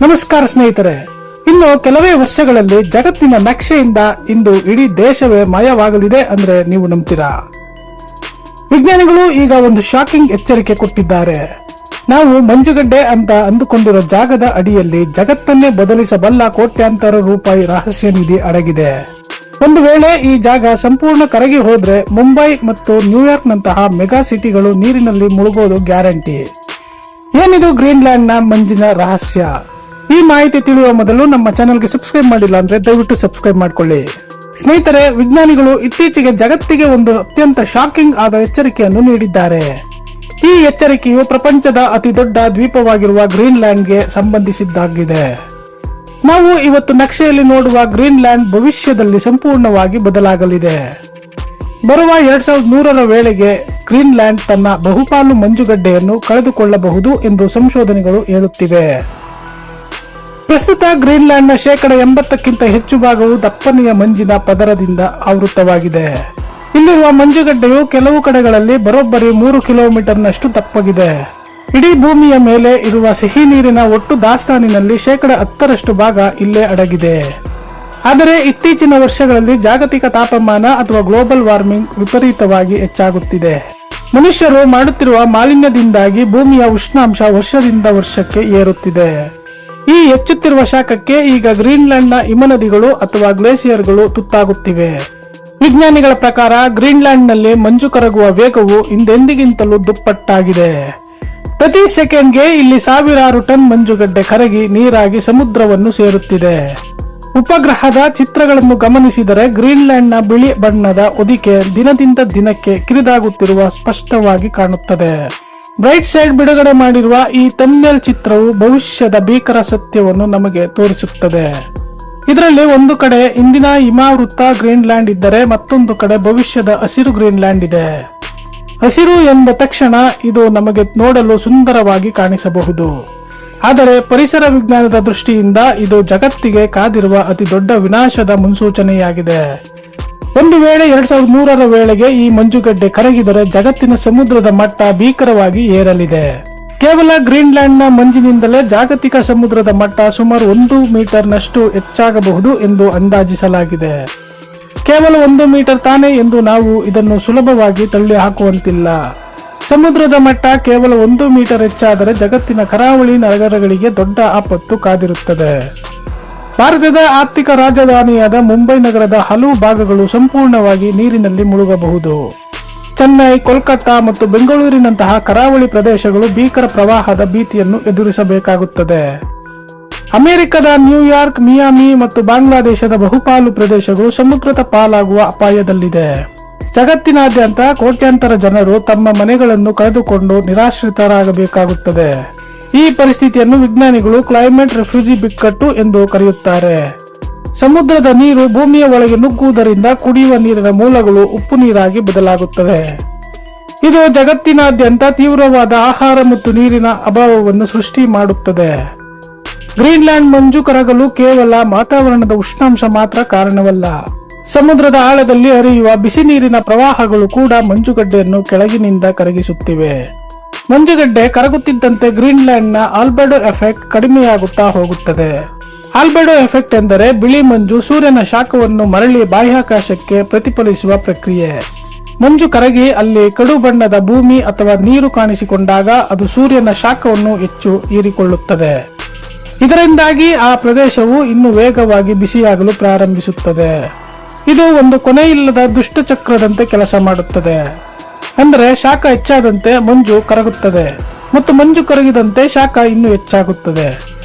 ನಮಸ್ಕಾರ ಸ್ನೇಹಿತರೆ, ಇನ್ನು ಕೆಲವೇ ವರ್ಷಗಳಲ್ಲಿ ಜಗತ್ತಿನ ನಕ್ಷೆಯಿಂದ ಇಂದು ಇಡೀ ದೇಶವೇ ಮಾಯವಾಗಲಿದೆ ಅಂದ್ರೆ ನೀವು ನಂಬ್ತೀರಾ? ವಿಜ್ಞಾನಿಗಳು ಈಗ ಒಂದು ಶಾಕಿಂಗ್ ಎಚ್ಚರಿಕೆ ಕೊಟ್ಟಿದ್ದಾರೆ. ನಾವು ಮಂಜುಗಡ್ಡೆ ಅಂತ ಅಂದುಕೊಂಡಿರೋ ಜಾಗದ ಅಡಿಯಲ್ಲಿ ಜಗತ್ತನ್ನೇ ಬದಲಿಸಬಲ್ಲ ಕೋಟ್ಯಾಂತರ ರೂಪಾಯಿ ರಹಸ್ಯ ನಿಧಿ ಅಡಗಿದೆ. ಒಂದು ವೇಳೆ ಈ ಜಾಗ ಸಂಪೂರ್ಣ ಕರಗಿ ಹೋದ್ರೆ ಮುಂಬೈ ಮತ್ತು ನ್ಯೂಯಾರ್ಕ್ ನಂತಹ ಮೆಗಾ ಸಿಟಿಗಳು ನೀರಿನಲ್ಲಿ ಮುಳುಗೋದು ಗ್ಯಾರಂಟಿ. ಏನಿದು ಗ್ರೀನ್ಲ್ಯಾಂಡ್ ನ ಮಂಜಿನ ರಹಸ್ಯ? ಈ ಮಾಹಿತಿ ತಿಳಿಯುವ ಮೊದಲು ನಮ್ಮ ಚಾನೆಲ್ಗೆ ಸಬ್ಸ್ಕ್ರೈಬ್ ಮಾಡಿಲ್ಲ ಅಂದ್ರೆ ದಯವಿಟ್ಟು ಸಬ್ಸ್ಕ್ರೈಬ್ ಮಾಡ್ಕೊಳ್ಳಿ. ಸ್ನೇಹಿತರೆ, ವಿಜ್ಞಾನಿಗಳು ಇತ್ತೀಚೆಗೆ ಜಗತ್ತಿಗೆ ಒಂದು ಅತ್ಯಂತ ಶಾಕಿಂಗ್ ಆದ ಎಚ್ಚರಿಕೆಯನ್ನು ನೀಡಿದ್ದಾರೆ. ಈ ಎಚ್ಚರಿಕೆಯು ಪ್ರಪಂಚದ ಅತಿ ದೊಡ್ಡ ದ್ವೀಪವಾಗಿರುವ ಗ್ರೀನ್ಲ್ಯಾಂಡ್ಗೆ ಸಂಬಂಧಿಸಿದ್ದಾಗಿದೆ. ನಾವು ಇವತ್ತು ನಕ್ಷೆಯಲ್ಲಿ ನೋಡುವ ಗ್ರೀನ್ಲ್ಯಾಂಡ್ ಭವಿಷ್ಯದಲ್ಲಿ ಸಂಪೂರ್ಣವಾಗಿ ಬದಲಾಗಲಿದೆ. ಬರುವ 2100ರ ವೇಳೆಗೆ ಗ್ರೀನ್ಲ್ಯಾಂಡ್ ತನ್ನ ಬಹುಪಾಲು ಮಂಜುಗಡ್ಡೆಯನ್ನು ಕಳೆದುಕೊಳ್ಳಬಹುದು ಎಂದು ಸಂಶೋಧನೆಗಳು ಹೇಳುತ್ತಿವೆ. ಪ್ರಸ್ತುತ ಗ್ರೀನ್ಲ್ಯಾಂಡ್ನ 80%ಕ್ಕಿಂತ ಹೆಚ್ಚು ಭಾಗವು ದಪ್ಪನೆಯ ಮಂಜಿನ ಪದರದಿಂದ ಆವೃತವಾಗಿದೆ. ಇಲ್ಲಿರುವ ಮಂಜುಗಡ್ಡೆಯು ಕೆಲವು ಕಡೆಗಳಲ್ಲಿ ಬರೋಬ್ಬರಿ 3 ಕಿಲೋಮೀಟರ್ನಷ್ಟು ದಪ್ಪಗಿದೆ. ಇಡೀ ಭೂಮಿಯ ಮೇಲೆ ಇರುವ ಸಿಹಿ ನೀರಿನ ಒಟ್ಟು ದಾಸ್ತಾನಿನಲ್ಲಿ 10% ಭಾಗ ಇಲ್ಲೇ ಅಡಗಿದೆ. ಆದರೆ ಇತ್ತೀಚಿನ ವರ್ಷಗಳಲ್ಲಿ ಜಾಗತಿಕ ತಾಪಮಾನ ಅಥವಾ ಗ್ಲೋಬಲ್ ವಾರ್ಮಿಂಗ್ ವಿಪರೀತವಾಗಿ ಹೆಚ್ಚಾಗುತ್ತಿದೆ. ಮನುಷ್ಯರು ಮಾಡುತ್ತಿರುವ ಮಾಲಿನ್ಯದಿಂದಾಗಿ ಭೂಮಿಯ ಉಷ್ಣಾಂಶ ವರ್ಷದಿಂದ ವರ್ಷಕ್ಕೆ ಏರುತ್ತಿದೆ. ಈ ಹೆಚ್ಚುತ್ತಿರುವ ಶಾಖಕ್ಕೆ ಈಗ ಗ್ರೀನ್ಲ್ಯಾಂಡ್ನ ಹಿಮನದಿಗಳು ಅಥವಾ ಗ್ಲೇಸಿಯರ್ಗಳು ತುತ್ತಾಗುತ್ತಿವೆ. ವಿಜ್ಞಾನಿಗಳ ಪ್ರಕಾರ ಗ್ರೀನ್ಲ್ಯಾಂಡ್ನಲ್ಲಿ ಮಂಜು ಕರಗುವ ವೇಗವು ಹಿಂದೆಂದಿಗಿಂತಲೂ ದುಪ್ಪಟ್ಟಾಗಿದೆ. ಪ್ರತಿ ಸೆಕೆಂಡ್ಗೆ ಇಲ್ಲಿ ಸಾವಿರಾರು ಟನ್ ಮಂಜುಗಡ್ಡೆ ಕರಗಿ ನೀರಾಗಿ ಸಮುದ್ರವನ್ನು ಸೇರುತ್ತಿದೆ. ಉಪಗ್ರಹದ ಚಿತ್ರಗಳನ್ನು ಗಮನಿಸಿದರೆ ಗ್ರೀನ್ಲ್ಯಾಂಡ್ನ ಬಿಳಿ ಬಣ್ಣದ ಹೊದಿಕೆ ದಿನದಿಂದ ದಿನಕ್ಕೆ ಕಿರಿದಾಗುತ್ತಿರುವ ಸ್ಪಷ್ಟವಾಗಿ ಕಾಣುತ್ತದೆ. ಬ್ರೈಟ್ ಸೈಡ್ ಬಿಡುಗಡೆ ಮಾಡಿರುವ ಈ ಥಂಬ್ನೇಲ್ ಚಿತ್ರವು ಭವಿಷ್ಯದ ಭೀಕರ ಸತ್ಯವನ್ನು ನಮಗೆ ತೋರಿಸುತ್ತದೆ. ಇದರಲ್ಲಿ ಒಂದು ಕಡೆ ಇಂದಿನ ಹಿಮಾವೃತ ಗ್ರೀನ್ಲ್ಯಾಂಡ್ ಇದ್ದರೆ ಮತ್ತೊಂದು ಕಡೆ ಭವಿಷ್ಯದ ಹಸಿರು ಗ್ರೀನ್ಲ್ಯಾಂಡ್ ಇದೆ. ಹಸಿರು ಎಂದ ತಕ್ಷಣ ಇದು ನಮಗೆ ನೋಡಲು ಸುಂದರವಾಗಿ ಕಾಣಿಸಬಹುದು. ಆದರೆ ಪರಿಸರ ವಿಜ್ಞಾನದ ದೃಷ್ಟಿಯಿಂದ ಇದು ಜಗತ್ತಿಗೆ ಕಾದಿರುವ ಅತಿ ದೊಡ್ಡ ವಿನಾಶದ ಮುನ್ಸೂಚನೆಯಾಗಿದೆ. ಒಂದು ವೇಳೆ 2100ರ ವೇಳೆಗೆ ಈ ಮಂಜುಗಡ್ಡೆ ಕರಗಿದರೆ ಜಗತ್ತಿನ ಸಮುದ್ರದ ಮಟ್ಟ ಭೀಕರವಾಗಿ ಏರಲಿದೆ. ಕೇವಲ ಗ್ರೀನ್ಲ್ಯಾಂಡ್ನ ಮಂಜಿನಿಂದಲೇ ಜಾಗತಿಕ ಸಮುದ್ರದ ಮಟ್ಟ ಸುಮಾರು 1 ಮೀಟರ್ನಷ್ಟು ಹೆಚ್ಚಾಗಬಹುದು ಎಂದು ಅಂದಾಜಿಸಲಾಗಿದೆ. ಕೇವಲ 1 ಮೀಟರ್ ತಾನೇ ಎಂದು ನಾವು ಇದನ್ನು ಸುಲಭವಾಗಿ ತಳ್ಳಿ ಹಾಕುವಂತಿಲ್ಲ. ಸಮುದ್ರದ ಮಟ್ಟ ಕೇವಲ 1 ಮೀಟರ್ ಹೆಚ್ಚಾದರೆ ಜಗತ್ತಿನ ಕರಾವಳಿ ನಗರಗಳಿಗೆ ದೊಡ್ಡ ಆಪತ್ತು ಕಾದಿರುತ್ತದೆ. ಭಾರತದ ಆರ್ಥಿಕ ರಾಜಧಾನಿಯಾದ ಮುಂಬೈ ನಗರದ ಹಲವು ಭಾಗಗಳು ಸಂಪೂರ್ಣವಾಗಿ ನೀರಿನಲ್ಲಿ ಮುಳುಗಬಹುದು. ಚೆನ್ನೈ, ಕೋಲ್ಕತ್ತಾ ಮತ್ತು ಬೆಂಗಳೂರಿನಂತಹ ಕರಾವಳಿ ಪ್ರದೇಶಗಳು ಭೀಕರ ಪ್ರವಾಹದ ಭೀತಿಯನ್ನು ಎದುರಿಸಬೇಕಾಗುತ್ತದೆ. ಅಮೆರಿಕದ ನ್ಯೂಯಾರ್ಕ್, ಮಿಯಾಮಿ ಮತ್ತು ಬಾಂಗ್ಲಾದೇಶದ ಬಹುಪಾಲು ಪ್ರದೇಶಗಳು ಸಮುದ್ರದ ಪಾಲಾಗುವ ಅಪಾಯದಲ್ಲಿದೆ. ಜಗತ್ತಿನಾದ್ಯಂತ ಕೋಟ್ಯಾಂತರ ಜನರು ತಮ್ಮ ಮನೆಗಳನ್ನು ಕಳೆದುಕೊಂಡು ನಿರಾಶ್ರಿತರಾಗಬೇಕಾಗುತ್ತದೆ. ಈ ಪರಿಸ್ಥಿತಿಯನ್ನು ವಿಜ್ಞಾನಿಗಳು ಕ್ಲೈಮೇಟ್ ರೆಫ್ಯೂಜಿ ಬಿಕ್ಕಟ್ಟು ಎಂದು ಕರೆಯುತ್ತಾರೆ. ಸಮುದ್ರದ ನೀರು ಭೂಮಿಯ ಒಳಗೆ ನುಗ್ಗುವುದರಿಂದ ಕುಡಿಯುವ ನೀರಿನ ಮೂಲಗಳು ಉಪ್ಪು ನೀರಾಗಿ ಬದಲಾಗುತ್ತವೆ. ಇದು ಜಗತ್ತಿನಾದ್ಯಂತ ತೀವ್ರವಾದ ಆಹಾರ ಮತ್ತು ನೀರಿನ ಅಭಾವವನ್ನು ಸೃಷ್ಟಿ ಮಾಡುತ್ತದೆ. ಗ್ರೀನ್ಲ್ಯಾಂಡ್ ಮಂಜು ಕರಗಲು ಕೇವಲ ವಾತಾವರಣದ ಉಷ್ಣಾಂಶ ಮಾತ್ರ ಕಾರಣವಲ್ಲ. ಸಮುದ್ರದ ಆಳದಲ್ಲಿ ಹರಿಯುವ ಬಿಸಿ ನೀರಿನ ಪ್ರವಾಹಗಳು ಕೂಡ ಮಂಜುಗಡ್ಡೆಯನ್ನು ಕೆಳಗಿನಿಂದ ಕರಗಿಸುತ್ತಿವೆ. ಮಂಜುಗಡ್ಡೆ ಕರಗುತ್ತಿದ್ದಂತೆ ಗ್ರೀನ್ಲ್ಯಾಂಡ್ನ ಆಲ್ಬೆಡೋ ಎಫೆಕ್ಟ್ ಕಡಿಮೆಯಾಗುತ್ತಾ ಹೋಗುತ್ತದೆ. ಆಲ್ಬೆಡೋ ಎಫೆಕ್ಟ್ ಎಂದರೆ ಬಿಳಿ ಮಂಜು ಸೂರ್ಯನ ಶಾಖವನ್ನು ಮರಳಿ ಬಾಹ್ಯಾಕಾಶಕ್ಕೆ ಪ್ರತಿಫಲಿಸುವ ಪ್ರಕ್ರಿಯೆ. ಮಂಜು ಕರಗಿ ಅಲ್ಲಿ ಕಡು ಬಣ್ಣದ ಭೂಮಿ ಅಥವಾ ನೀರು ಕಾಣಿಸಿಕೊಂಡಾಗ ಅದು ಸೂರ್ಯನ ಶಾಖವನ್ನು ಹೆಚ್ಚು ಹೀರಿಕೊಳ್ಳುತ್ತದೆ. ಇದರಿಂದಾಗಿ ಆ ಪ್ರದೇಶವು ಇನ್ನೂ ವೇಗವಾಗಿ ಬಿಸಿಯಾಗಲು ಪ್ರಾರಂಭಿಸುತ್ತದೆ. ಇದು ಒಂದು ಕೊನೆಯಿಲ್ಲದ ದುಷ್ಟಚಕ್ರದಂತೆ ಕೆಲಸ ಮಾಡುತ್ತದೆ. ಅಂದರೆ ಶಾಖ ಹೆಚ್ಚಾದಂತೆ ಮಂಜು ಕರಗುತ್ತದೆ ಮತ್ತು ಮಂಜು ಕರಗಿದಂತೆ ಶಾಖ ಇನ್ನೂ ಹೆಚ್ಚಾಗುತ್ತದೆ.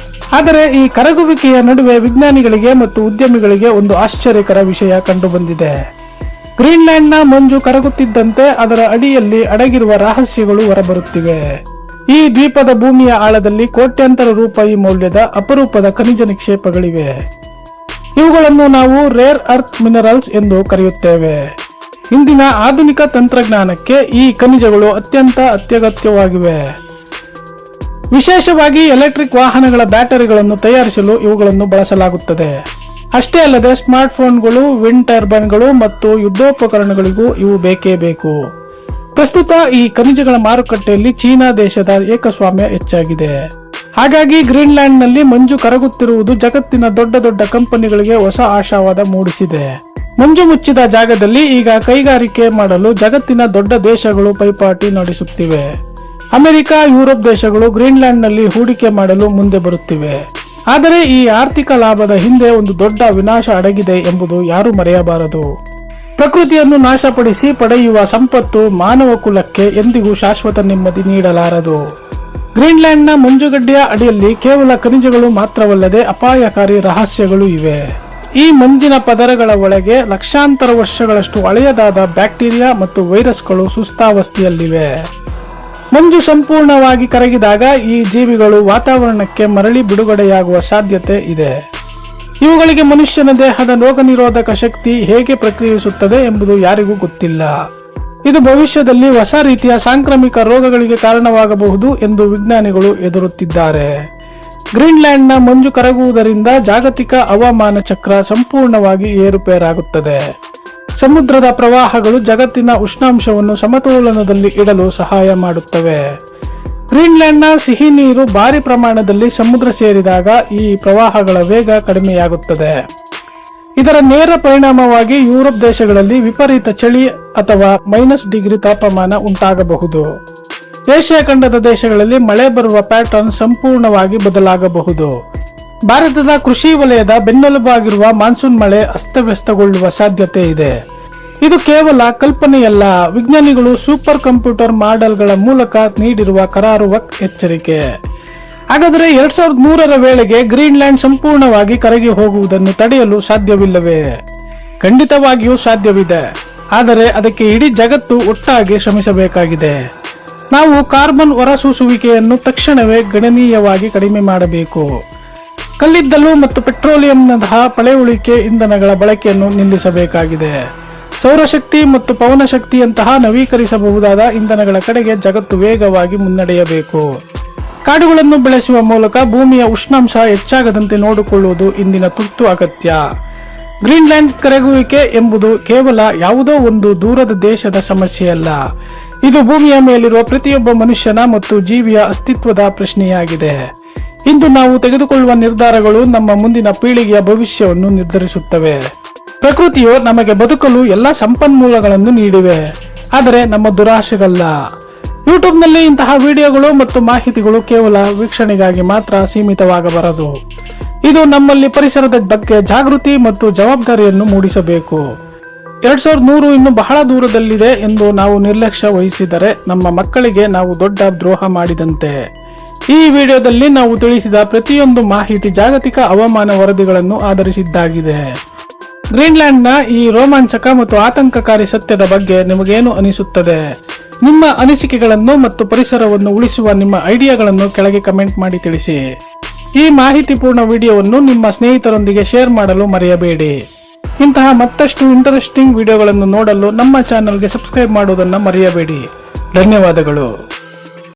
ಆದರೆ ಈ ಕರಗುವಿಕೆಯ ನಡುವೆ ವಿಜ್ಞಾನಿಗಳಿಗೆ ಮತ್ತು ಉದ್ಯಮಿಗಳಿಗೆ ಒಂದು ಆಶ್ಚರ್ಯಕರ ವಿಷಯ ಕಂಡುಬಂದಿದೆ. ಗ್ರೀನ್ಲ್ಯಾಂಡ್ನ ಮಂಜು ಕರಗುತ್ತಿದ್ದಂತೆ ಅದರ ಅಡಿಯಲ್ಲಿ ಅಡಗಿರುವ ರಹಸ್ಯಗಳು ಹೊರಬರುತ್ತಿವೆ. ಈ ದ್ವೀಪದ ಭೂಮಿಯ ಆಳದಲ್ಲಿ ಕೋಟ್ಯಾಂತರ ರೂಪಾಯಿ ಮೌಲ್ಯದ ಅಪರೂಪದ ಖನಿಜ ನಿಕ್ಷೇಪಗಳಿವೆ. ಇವುಗಳನ್ನು ನಾವು ರೇರ್ ಅರ್ತ್ ಮಿನರಲ್ಸ್ ಎಂದು ಕರೆಯುತ್ತೇವೆ. ಇಂದಿನ ಆಧುನಿಕ ತಂತ್ರಜ್ಞಾನಕ್ಕೆ ಈ ಖನಿಜಗಳು ಅತ್ಯಂತ ಅತ್ಯಗತ್ಯವಾಗಿವೆ. ವಿಶೇಷವಾಗಿ ಎಲೆಕ್ಟ್ರಿಕ್ ವಾಹನಗಳ ಬ್ಯಾಟರಿಗಳನ್ನು ತಯಾರಿಸಲು ಇವುಗಳನ್ನು ಬಳಸಲಾಗುತ್ತದೆ. ಅಷ್ಟೇ ಅಲ್ಲದೆ ಸ್ಮಾರ್ಟ್ಫೋನ್ಗಳು, ವಿಂಡ್ ಟರ್ಬೈನ್ಗಳು ಮತ್ತು ಯುದ್ಧೋಪಕರಣಗಳಿಗೂ ಇವು ಬೇಕೇ ಬೇಕು. ಪ್ರಸ್ತುತ ಈ ಖನಿಜಗಳ ಮಾರುಕಟ್ಟೆಯಲ್ಲಿ ಚೀನಾ ದೇಶದ ಏಕಸ್ವಾಮ್ಯ ಹೆಚ್ಚಾಗಿದೆ. ಹಾಗಾಗಿ ಗ್ರೀನ್ಲ್ಯಾಂಡ್ನಲ್ಲಿ ಮಂಜು ಕರಗುತ್ತಿರುವುದು ಜಗತ್ತಿನ ದೊಡ್ಡ ದೊಡ್ಡ ಕಂಪನಿಗಳಿಗೆ ಹೊಸ ಆಶಾವಾದ ಮೂಡಿಸಿದೆ. ಮಂಜು ಮುಚ್ಚಿದ ಜಾಗದಲ್ಲಿ ಈಗ ಕೈಗಾರಿಕೆ ಮಾಡಲು ಜಗತ್ತಿನ ದೊಡ್ಡ ದೇಶಗಳು ಪೈಪೋಟಿ ನಡೆಸುತ್ತಿವೆ. ಅಮೆರಿಕ, ಯುರೋಪ್ ದೇಶಗಳು ಗ್ರೀನ್ಲ್ಯಾಂಡ್ನಲ್ಲಿ ಹೂಡಿಕೆ ಮಾಡಲು ಮುಂದೆ ಬರುತ್ತಿವೆ. ಆದರೆ ಈ ಆರ್ಥಿಕ ಲಾಭದ ಹಿಂದೆ ಒಂದು ದೊಡ್ಡ ವಿನಾಶ ಅಡಗಿದೆ ಎಂಬುದು ಯಾರು ಮರೆಯಬಾರದು. ಪ್ರಕೃತಿಯನ್ನು ನಾಶಪಡಿಸಿ ಪಡೆಯುವ ಸಂಪತ್ತು ಮಾನವ ಕುಲಕ್ಕೆ ಎಂದಿಗೂ ಶಾಶ್ವತ ನೆಮ್ಮದಿ ನೀಡಲಾರದು. ಗ್ರೀನ್ಲ್ಯಾಂಡ್ನ ಮಂಜುಗಡ್ಡೆಯ ಅಡಿಯಲ್ಲಿ ಕೇವಲ ಖನಿಜಗಳು ಮಾತ್ರವಲ್ಲದೆ ಅಪಾಯಕಾರಿ ರಹಸ್ಯಗಳು ಇವೆ. ಈ ಮಂಜಿನ ಪದರಗಳ ಒಳಗೆ ಲಕ್ಷಾಂತರ ವರ್ಷಗಳಷ್ಟು ಹಳೆಯದಾದ ಬ್ಯಾಕ್ಟೀರಿಯಾ ಮತ್ತು ವೈರಸ್ಗಳು ಸುಸ್ಥಾವಸ್ಥೆಯಲ್ಲಿವೆ. ಮಂಜು ಸಂಪೂರ್ಣವಾಗಿ ಕರಗಿದಾಗ ಈ ಜೀವಿಗಳು ವಾತಾವರಣಕ್ಕೆ ಮರಳಿ ಬಿಡುಗಡೆಯಾಗುವ ಸಾಧ್ಯತೆ ಇದೆ. ಇವುಗಳಿಗೆ ಮನುಷ್ಯನ ದೇಹದ ರೋಗ ನಿರೋಧಕ ಶಕ್ತಿ ಹೇಗೆ ಪ್ರಕ್ರಿಯಿಸುತ್ತದೆ ಎಂಬುದು ಯಾರಿಗೂ ಗೊತ್ತಿಲ್ಲ. ಇದು ಭವಿಷ್ಯದಲ್ಲಿ ಹೊಸ ರೀತಿಯ ಸಾಂಕ್ರಾಮಿಕ ರೋಗಗಳಿಗೆ ಕಾರಣವಾಗಬಹುದು ಎಂದು ವಿಜ್ಞಾನಿಗಳು ಹೆದರುತ್ತಿದ್ದಾರೆ. ಗ್ರೀನ್ಲ್ಯಾಂಡ್ನ ಮಂಜು ಕರಗುವುದರಿಂದ ಜಾಗತಿಕ ಹವಾಮಾನ ಚಕ್ರ ಸಂಪೂರ್ಣವಾಗಿ ಏರುಪೇರಾಗುತ್ತದೆ. ಸಮುದ್ರದ ಪ್ರವಾಹಗಳು ಜಗತ್ತಿನ ಉಷ್ಣಾಂಶವನ್ನು ಸಮತೋಲನದಲ್ಲಿ ಇಡಲು ಸಹಾಯ ಮಾಡುತ್ತವೆ. ಗ್ರೀನ್ಲ್ಯಾಂಡ್ನ ಸಿಹಿ ನೀರು ಭಾರಿ ಪ್ರಮಾಣದಲ್ಲಿ ಸಮುದ್ರ ಸೇರಿದಾಗ ಈ ಪ್ರವಾಹಗಳ ವೇಗ ಕಡಿಮೆಯಾಗುತ್ತದೆ. ಇದರ ನೇರ ಪರಿಣಾಮವಾಗಿ ಯುರೋಪ್ ದೇಶಗಳಲ್ಲಿ ವಿಪರೀತ ಚಳಿ ಅಥವಾ -ಡಿಗ್ರಿ ತಾಪಮಾನ ಉಂಟಾಗಬಹುದು. ಏಷ್ಯಾ ಖಂಡದ ದೇಶಗಳಲ್ಲಿ ಮಳೆ ಬರುವ ಪ್ಯಾಟರ್ನ್ ಸಂಪೂರ್ಣವಾಗಿ ಬದಲಾಗಬಹುದು. ಭಾರತದ ಕೃಷಿ ವಲಯದ ಬೆನ್ನೆಲುಬಾಗಿರುವ ಮಾನ್ಸೂನ್ ಮಳೆ ಅಸ್ತವ್ಯಸ್ತಗೊಳ್ಳುವ ಸಾಧ್ಯತೆ ಇದೆ. ಇದು ಕೇವಲ ಕಲ್ಪನೆಯಲ್ಲ, ವಿಜ್ಞಾನಿಗಳು ಸೂಪರ್ ಕಂಪ್ಯೂಟರ್ ಮಾಡೆಲ್ಗಳ ಮೂಲಕ ನೀಡಿರುವ ಕರಾರುವ ಎಚ್ಚರಿಕೆ. ಹಾಗಾದರೆ 2003ರ ವೇಳೆಗೆ ಗ್ರೀನ್ಲ್ಯಾಂಡ್ ಸಂಪೂರ್ಣವಾಗಿ ಕರಗಿ ಹೋಗುವುದನ್ನು ತಡೆಯಲು ಸಾಧ್ಯವಿಲ್ಲವೇ? ಖಂಡಿತವಾಗಿಯೂ ಸಾಧ್ಯವಿದೆ, ಆದರೆ ಅದಕ್ಕೆ ಇಡೀ ಜಗತ್ತು ಒಟ್ಟಾಗಿ ಶ್ರಮಿಸಬೇಕಾಗಿದೆ. ನಾವು ಕಾರ್ಬನ್ ಹೊರಸೂಸುವಿಕೆಯನ್ನು ತಕ್ಷಣವೇ ಗಣನೀಯವಾಗಿ ಕಡಿಮೆ ಮಾಡಬೇಕು. ಕಲ್ಲಿದ್ದಲು ಮತ್ತು ಪೆಟ್ರೋಲಿಯಂನಂತಹ ಪಳೆಯುಳಿಕೆ ಇಂಧನಗಳ ಬಳಕೆಯನ್ನು ನಿಲ್ಲಿಸಬೇಕಾಗಿದೆ. ಸೌರಶಕ್ತಿ ಮತ್ತು ಪವನಶಕ್ತಿಯಂತಹ ನವೀಕರಿಸಬಹುದಾದ ಇಂಧನಗಳ ಕಡೆಗೆ ಜಗತ್ತು ವೇಗವಾಗಿ ಮುನ್ನಡೆಯಬೇಕು. ಕಾಡುಗಳನ್ನು ಬೆಳೆಸುವ ಮೂಲಕ ಭೂಮಿಯ ಉಷ್ಣಾಂಶ ಹೆಚ್ಚಾಗದಂತೆ ನೋಡಿಕೊಳ್ಳುವುದು ಇಂದಿನ ತುರ್ತು ಅಗತ್ಯ. ಗ್ರೀನ್ಲ್ಯಾಂಡ್ ಕರಗುವಿಕೆ ಎಂಬುದು ಕೇವಲ ಯಾವುದೋ ಒಂದು ದೂರದ ದೇಶದ ಸಮಸ್ಯೆಯಲ್ಲ. ಇದು ಭೂಮಿಯ ಮೇಲಿರುವ ಪ್ರತಿಯೊಬ್ಬ ಮನುಷ್ಯನ ಮತ್ತು ಜೀವಿಯ ಅಸ್ತಿತ್ವದ ಪ್ರಶ್ನೆಯಾಗಿದೆ. ಇಂದು ನಾವು ತೆಗೆದುಕೊಳ್ಳುವ ನಿರ್ಧಾರಗಳು ನಮ್ಮ ಮುಂದಿನ ಪೀಳಿಗೆಯ ಭವಿಷ್ಯವನ್ನು ನಿರ್ಧರಿಸುತ್ತವೆ. ಪ್ರಕೃತಿಯು ನಮಗೆ ಬದುಕಲು ಎಲ್ಲ ಸಂಪನ್ಮೂಲಗಳನ್ನು ನೀಡಿವೆ, ಆದರೆ ನಮ್ಮ ದುರಾಶೆಗಲ್ಲ. ಯೂಟ್ಯೂಬ್ನಲ್ಲಿ ಇಂತಹ ವಿಡಿಯೋಗಳು ಮತ್ತು ಮಾಹಿತಿಗಳು ಕೇವಲ ವೀಕ್ಷಣೆಗಾಗಿ ಮಾತ್ರ ಸೀಮಿತವಾಗಬಾರದು. ಇದು ನಮ್ಮಲ್ಲಿ ಪರಿಸರದ ಬಗ್ಗೆ ಜಾಗೃತಿ ಮತ್ತು ಜವಾಬ್ದಾರಿಯನ್ನು ಮೂಡಿಸಬೇಕು. 2100 ಇನ್ನು ಬಹಳ ದೂರದಲ್ಲಿದೆ ಎಂದು ನಾವು ನಿರ್ಲಕ್ಷ್ಯ ವಹಿಸಿದರೆ ನಮ್ಮ ಮಕ್ಕಳಿಗೆ ನಾವು ದೊಡ್ಡ ದ್ರೋಹ ಮಾಡಿದಂತೆ. ಈ ವಿಡಿಯೋದಲ್ಲಿ ನಾವು ತಿಳಿಸಿದ ಪ್ರತಿಯೊಂದು ಮಾಹಿತಿ ಜಾಗತಿಕ ಹವಾಮಾನ ವರದಿಗಳನ್ನು ಆಧರಿಸಿದ್ದಾಗಿದೆ. ಗ್ರೀನ್ಲ್ಯಾಂಡ್ನ ಈ ರೋಮಾಂಚಕ ಮತ್ತು ಆತಂಕಕಾರಿ ಸತ್ಯದ ಬಗ್ಗೆ ನಿಮಗೇನು ಅನಿಸುತ್ತದೆ? ನಿಮ್ಮ ಅನಿಸಿಕೆಗಳನ್ನು ಮತ್ತು ಪರಿಸರವನ್ನು ಉಳಿಸುವ ನಿಮ್ಮ ಐಡಿಯಾಗಳನ್ನು ಕೆಳಗೆ ಕಮೆಂಟ್ ಮಾಡಿ ತಿಳಿಸಿ. ಈ ಮಾಹಿತಿಪೂರ್ಣ ವಿಡಿಯೋವನ್ನು ನಿಮ್ಮ ಸ್ನೇಹಿತರೊಂದಿಗೆ ಶೇರ್ ಮಾಡಲು ಮರೆಯಬೇಡಿ. ಇಂತಹ ಮತ್ತಷ್ಟು ಇಂಟರೆಸ್ಟಿಂಗ್ ವಿಡಿಯೋಗಳನ್ನು ನೋಡಲು ನಮ್ಮ ಚಾನೆಲ್ಗೆ ಸಬ್ಸ್ಕ್ರೈಬ್ ಮಾಡುವುದನ್ನು ಮರೆಯಬೇಡಿ. ಧನ್ಯವಾದಗಳು.